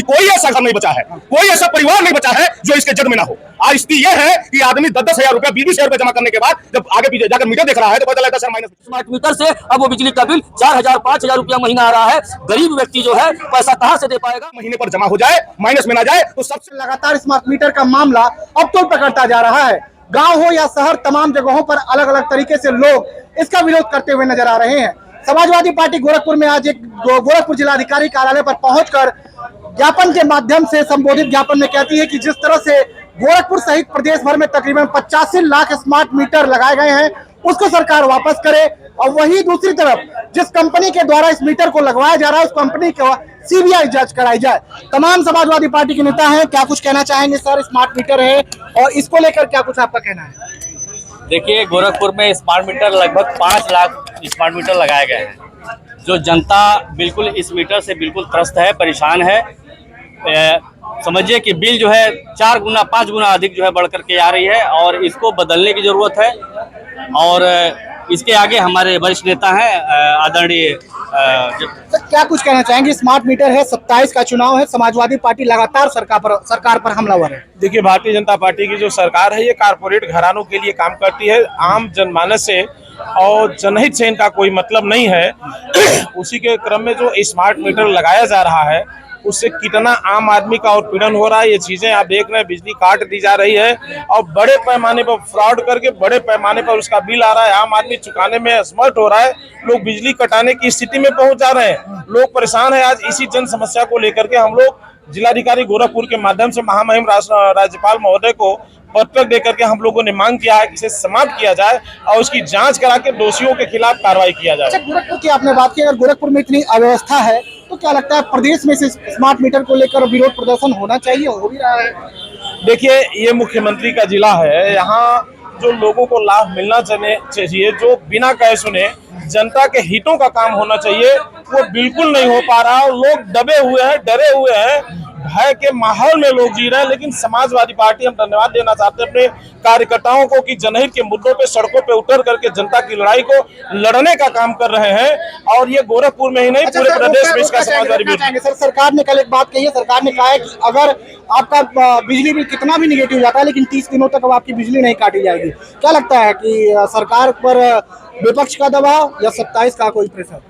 कोई ऐसा घर नहीं बचा है, कोई ऐसा परिवार नहीं बचा है जो इसके जग में ना हो। आज स्थिति यह है कि आदमी 10-10 हजार रुपया 20-20 हजार रुपया जमा करने के बाद जब आगे पीछे जाकर मीटर देख रहा है तो पता लगता है सर माइनस। स्मार्ट मीटर से अब वो बिजली का बिल 4,000-5,000 रुपया महीना आ रहा है। गरीब व्यक्ति जो है पैसा कहाँ से दे पाएगा? महीने पर जमा हो जाए, माइनस में ना जाए तो सबसे लगातार स्मार्ट मीटर का मामला अब तो पकड़ता जा रहा है। गांव हो या शहर, तमाम जगहों पर अलग अलग तरीके से लोग इसका विरोध करते हुए नजर आ रहे हैं। समाजवादी पार्टी गोरखपुर में आज एक गोरखपुर जिलाधिकारी कार्यालय पर पहुंचकर ज्ञापन के माध्यम से संबोधित ज्ञापन में कहती है कि जिस तरह से गोरखपुर सहित प्रदेश भर में तकरीबन 85 लाख स्मार्ट मीटर लगाए गए हैं उसको सरकार वापस करे, और वही दूसरी तरफ जिस कंपनी के द्वारा इस मीटर को लगवाया जा रहा है उस कंपनी को सीबीआई जांच कराई जाए। तमाम समाजवादी पार्टी के नेता हैं, क्या कुछ कहना चाहेंगे सर? स्मार्ट मीटर है और इसको लेकर क्या कुछ आपका कहना है? देखिए, गोरखपुर में स्मार्ट मीटर लगभग 5 लाख स्मार्ट मीटर लगाए गए हैं। जो जनता बिल्कुल इस मीटर से बिल्कुल त्रस्त है, परेशान है। समझिए कि बिल जो है 4 गुना 5 गुना अधिक जो है बढ़ करके आ रही है और इसको बदलने की जरूरत है। और इसके आगे हमारे वरिष्ठ नेता हैं आदरणीय। क्या कुछ कहना चाहेंगे? स्मार्ट मीटर है, 27 का चुनाव है, समाजवादी पार्टी लगातार सरकार पर हमलावर है। देखिए, भारतीय जनता पार्टी की जो सरकार है ये कारपोरेट घरानों के लिए काम करती है, आम जनमानस से और जनहित से इनका कोई मतलब नहीं है। उसी के क्रम में जो स्मार्ट मीटर लगाया जा रहा है उससे कितना आम आदमी का उत्पीड़न हो रहा है, ये चीजें आप देख रहे हैं। बिजली काट दी जा रही है और बड़े पैमाने पर फ्रॉड करके बड़े पैमाने पर उसका बिल आ रहा है। आम आदमी चुकाने में असमर्थ हो रहा है, लोग बिजली कटाने की स्थिति में पहुंच जा रहे हैं, लोग परेशान है। आज इसी जन समस्या को लेकर के हम लोग जिलाधिकारी गोरखपुर के माध्यम से महामहिम राज्यपाल महोदय को पत्र देकर के हम लोगों ने मांग किया है कि इसे समाप्त किया जाए और उसकी जांच करा के दोषियों के खिलाफ कार्रवाई किया जाए। अच्छा, गोरखपुर की आपने बात की, अगर गोरखपुर में इतनी अव्यवस्था है तो क्या लगता है प्रदेश में से स्मार्ट मीटर को लेकर विरोध प्रदर्शन होना चाहिए, हो भी रहा है? देखिए, ये मुख्यमंत्री का जिला है, यहाँ जो लोगों को लाभ मिलना चाहिए, जो बिना कहे सुने जनता के हितों का काम होना चाहिए, वो बिल्कुल नहीं हो पा रहा और लोग दबे हुए हैं, डरे हुए हैं, भय के माहौल में लोग जी रहे हैं। लेकिन समाजवादी पार्टी, हम धन्यवाद देना चाहते हैं अपने कार्यकर्ताओं को कि जनहित के मुद्दों पे सड़कों पे उतर करके जनता की लड़ाई को लड़ने का काम कर रहे हैं और ये गोरखपुर में ही नहीं पूरे प्रदेश में इसका समाजवादी विरोध। सर, सरकार ने कल एक बात कही है, सरकार ने कहा है कि अगर आपका बिजली बिल कितना भी निगेटिव जाता है लेकिन 30 दिनों तक अब आपकी बिजली नहीं काटी जाएगी। क्या लगता है कि सरकार पर विपक्ष का दबाव या 27 का कोई प्रेशर?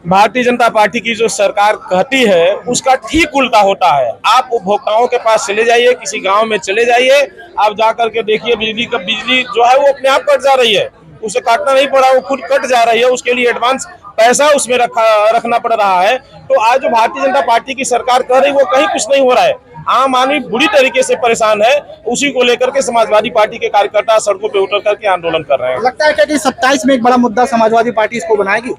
भारतीय जनता पार्टी की जो सरकार कहती है उसका ठीक उल्टा होता है। आप उपभोक्ताओं के पास चले जाइए, किसी गांव में चले जाइए, आप जाकर के देखिए बिजली जो है वो अपने आप कट जा रही है, उसे काटना नहीं पड़ा, वो खुद कट जा रही है। उसके लिए एडवांस पैसा उसमें रखना पड़ रहा है। तो आज जो भारतीय जनता पार्टी की सरकार कर रही है वो कहीं कुछ नहीं हो रहा है। आम आदमी बुरी तरीके से परेशान है, उसी को लेकर के समाजवादी पार्टी के कार्यकर्ता सड़कों पे उतर करके आंदोलन कर रहे हैं। लगता है क्या कि 27 में एक बड़ा मुद्दा समाजवादी पार्टी इसको बनाएगी?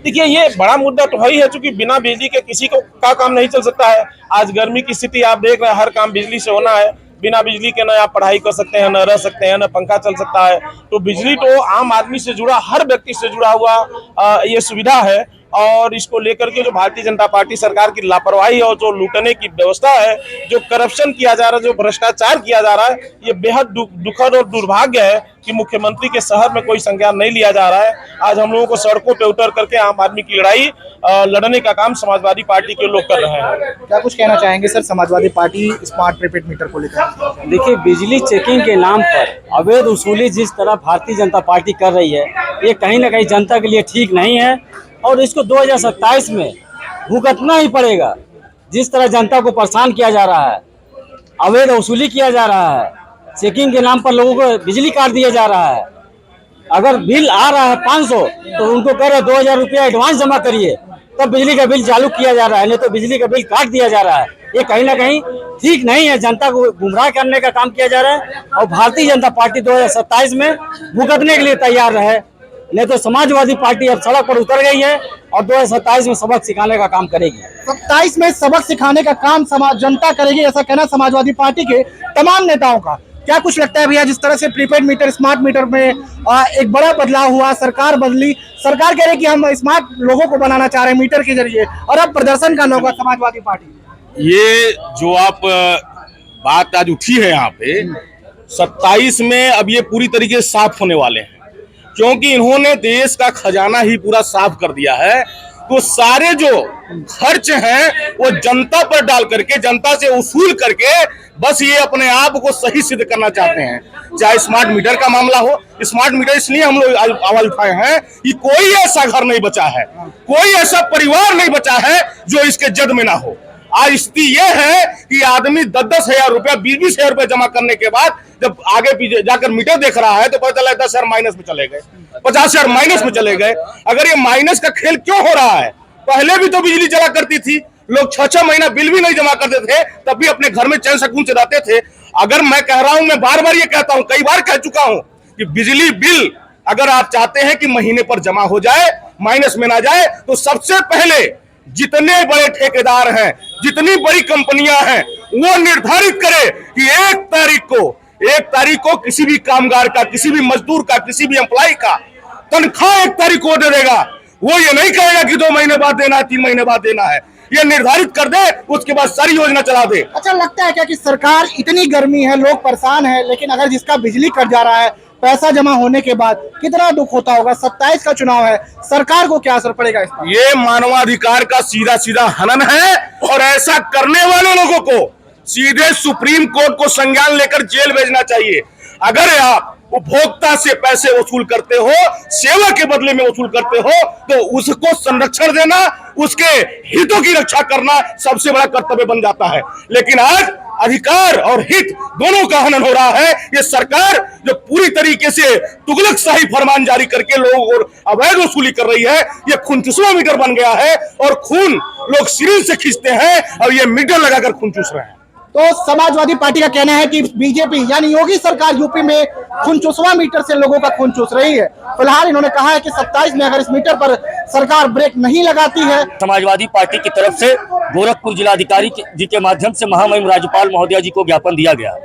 देखिए, ये बड़ा मुद्दा तो है ही है, क्योंकि बिना बिजली के किसी को का काम नहीं चल सकता है। आज गर्मी की स्थिति आप देख रहे हैं, हर काम बिजली से होना है। बिना बिजली के न आप पढ़ाई कर सकते हैं, न रह सकते हैं, न पंखा चल सकता है। तो बिजली तो आम आदमी से जुड़ा, हर व्यक्ति से जुड़ा हुआ ये सुविधा है। और इसको लेकर के जो भारतीय जनता पार्टी सरकार की लापरवाही और जो लूटने की व्यवस्था है, जो करप्शन किया जा रहा है, जो भ्रष्टाचार किया जा रहा है, ये बेहद दुखद और दुर्भाग्य है कि मुख्यमंत्री के शहर में कोई संज्ञान नहीं लिया जा रहा है। आज हम लोगों को सड़कों पे उतर करके आम आदमी की लड़ाई लड़ने का काम समाजवादी पार्टी के लोग कर रहे हैं। क्या कुछ कहना चाहेंगे sir Samajwadi party smart prepaid meter को लेकर? देखिए, बिजली चेकिंग के नाम पर अवैध वसूली जिस तरह भारतीय जनता पार्टी कर रही है, ये कहीं ना कहीं जनता के लिए ठीक नहीं है और इसको 2027 में भुगतना ही पड़ेगा। जिस तरह जनता को परेशान किया जा रहा है, अवैध वसूली किया जा रहा है, चेकिंग के नाम पर लोगों को बिजली काट दिया जा रहा है। अगर बिल आ रहा है 500 तो उनको कह रहे 2000 रुपया एडवांस जमा करिए, तब बिजली का बिल चालू किया जा रहा है, नहीं तो बिजली का बिल काट दिया जा रहा है। ये कहीं ना कहीं ठीक नहीं है, जनता को गुमराह करने का काम किया जा रहा है। और भारतीय जनता पार्टी 2027 में भुगतने के लिए तैयार रहे, नहीं तो समाजवादी पार्टी अब सड़क पर उतर गई है और 2027 में सबक सिखाने का काम करेगी। 27 में सबक सिखाने का काम जनता करेगी, ऐसा कहना समाजवादी पार्टी के तमाम नेताओं का। क्या कुछ लगता है भैया, जिस तरह से प्रीपेड मीटर स्मार्ट मीटर में एक बड़ा बदलाव हुआ, सरकार बदली, सरकार कह रही कि हम स्मार्ट लोगों को बनाना चाह रहे हैं मीटर के जरिए, और अब प्रदर्शन करना होगा समाजवादी पार्टी। ये जो आप बात आज उठी है यहाँ पे, 27 में अब ये पूरी तरीके से साफ होने वाले हैं, क्योंकि इन्होंने देश का खजाना ही पूरा साफ कर दिया है। तो सारे जो खर्च हैं वो जनता पर डाल करके, जनता से वसूल करके बस ये अपने आप को सही सिद्ध करना चाहते हैं। चाहे स्मार्ट मीटर का मामला हो, स्मार्ट मीटर इसलिए हम लोग आवाज उठाए हैं कि कोई ऐसा घर नहीं बचा है, कोई ऐसा परिवार नहीं बचा है जो इसके जद में ना हो। आज स्थिति ये है कि आदमी 10-10 हजार रुपया, 20-20 हजार रुपया जमा करने के बाद जब आगे पीछे जाकर मीटर देख रहा है तो पता चला 10 हजार माइनस में चले गए, 50 हजार माइनस में चले गए। अगर ये माइनस का खेल क्यों हो रहा है? पहले भी तो बिजली चला करती थी, लोग 6-6 महीना बिल भी नहीं जमा करते थे, तब भी अपने घर में चैन सुकून से रहते थे। अगर मैं कह रहा हूं, मैं बार बार ये कहता हूं, कई बार कह चुका हूं कि बिजली बिल अगर आप चाहते हैं कि महीने पर जमा हो जाए, माइनस में ना जाए, तो सबसे पहले जितने बड़े ठेकेदार हैं, जितनी बड़ी कंपनियां हैं, वो निर्धारित करे कि एक तारीख को किसी भी कामगार का, किसी भी मजदूर का, किसी भी एम्प्लॉय का तनख्वाह 1 तारीख को दे देगा। वो ये नहीं कहेगा कि 2 महीने बाद देना है, 3 महीने बाद देना है। ये निर्धारित कर दे, उसके बाद सारी योजना चला दे। अच्छा लगता है क्या कि सरकार, इतनी गर्मी है, लोग परेशान है, लेकिन अगर जिसका बिजली कट जा रहा है पैसा जमा होने के बाद कितना दुख होता होगा? 27 का चुनाव है, सरकार को क्या असर पड़ेगा इस पर? ये मानवाधिकार का सीधा सीधा हनन है और ऐसा करने वाले लोगों को सीधे सुप्रीम कोर्ट को संज्ञान लेकर जेल भेजना चाहिए। अगर आप उपभोक्ता से पैसे वसूल करते हो, सेवा के बदले में वसूल करते हो, तो उसको संरक्षण देना, उसके हितों की रक्षा करना सबसे बड़ा कर्तव्य बन जाता है। लेकिन आज अधिकार और हित दोनों का हनन हो रहा है। ये सरकार जो पूरी तरीके से तुगलकशाही फरमान जारी करके लोगों को अवैध वसूली कर रही है, ये खून चूसवा मीटर बन गया है और खून लोग सिरिंज से खींचते हैं और ये मीटर लगाकर खून चूस रहे हैं। तो समाजवादी पार्टी का कहना है कि बीजेपी यानी योगी सरकार यूपी में खून चूसवा मीटर से लोगों का खून चूस रही है। फिलहाल इन्होंने कहा है कि 27 में अगर इस मीटर पर सरकार ब्रेक नहीं लगाती है। समाजवादी पार्टी की तरफ से गोरखपुर जिलाधिकारी जी के माध्यम से महामहिम राज्यपाल महोदया जी को ज्ञापन दिया गया।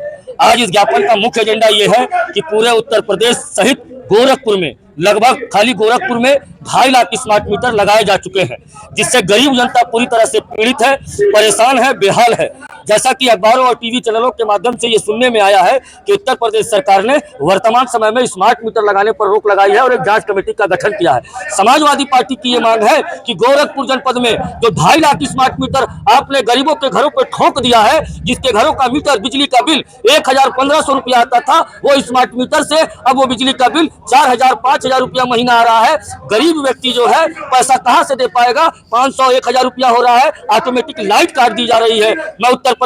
आज इस ज्ञापन का मुख्य एजेंडा ये है कि पूरे उत्तर प्रदेश सहित गोरखपुर में लगभग खाली गोरखपुर में 2.5 लाख स्मार्ट मीटर लगाए जा चुके हैं, जिससे गरीब जनता पूरी तरह से पीड़ित है, परेशान है, बेहाल है। जैसा कि अखबारों और टीवी चैनलों के माध्यम से ये सुनने में आया है कि उत्तर प्रदेश सरकार ने वर्तमान समय में स्मार्ट मीटर लगाने पर रोक लगाई है और एक जांच कमेटी का गठन किया है। समाजवादी पार्टी की ये मांग है कि गोरखपुर जनपद में जो 2.5 लाख स्मार्ट मीटर आपने गरीबों के घरों पर ठोक दिया है, जिसके घरों का मीटर बिजली का बिल 1,500 रुपया आता था, वो स्मार्ट मीटर से अब वो बिजली का बिल 4,000-5,000 रुपया महीना आ रहा है। गरीब व्यक्ति जो है पैसा कहां से दे पाएगा? 500-1,000 रुपया हो रहा है, ऑटोमेटिक लाइट काट दी जा रही है। मैं उत्तर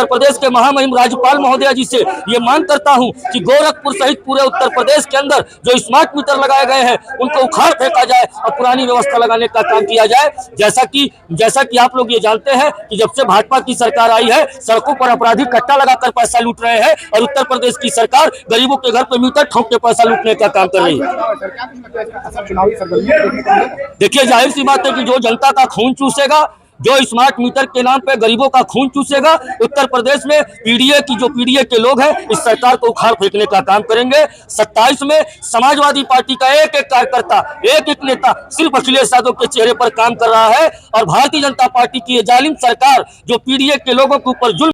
प्रदेश के महामहिम राज्यपाल महोदया जी से ये मांग करता हूं कि गोरखपुर सहित पूरे उत्तर प्रदेश के अंदर जो स्मार्ट मीटर लगाए गए हैं उनको उखाड़ फेंका जाए और पुरानी व्यवस्था लगाने का काम किया जाए। जैसा कि आप लोग ये जानते हैं कि जब से भाजपा की सरकार आई है, सड़कों पर अपराधी कट्टा लगाकर पैसा लूट रहे हैं और उत्तर प्रदेश की सरकार गरीबों के घर पर मीटर ठोक के पैसा लूटने का काम कर रही है। देखिए, जाहिर सी बात है कि जो जनता का खून चूसेगा, जो स्मार्ट मीटर के नाम पे गरीबों का खून चूसेगा, उत्तर प्रदेश में पीडीए के लोग हैं, इस सरकार को उखाड़ फेंकने का काम करेंगे। 27 में समाजवादी पार्टी का एक एक कार्यकर्ता, एक एक नेता सिर्फ अखिलेश यादव के चेहरे पर काम कर रहा है और भारतीय जनता पार्टी की ये जालिम सरकार जो पीडीए के लोगों के ऊपर जुल्म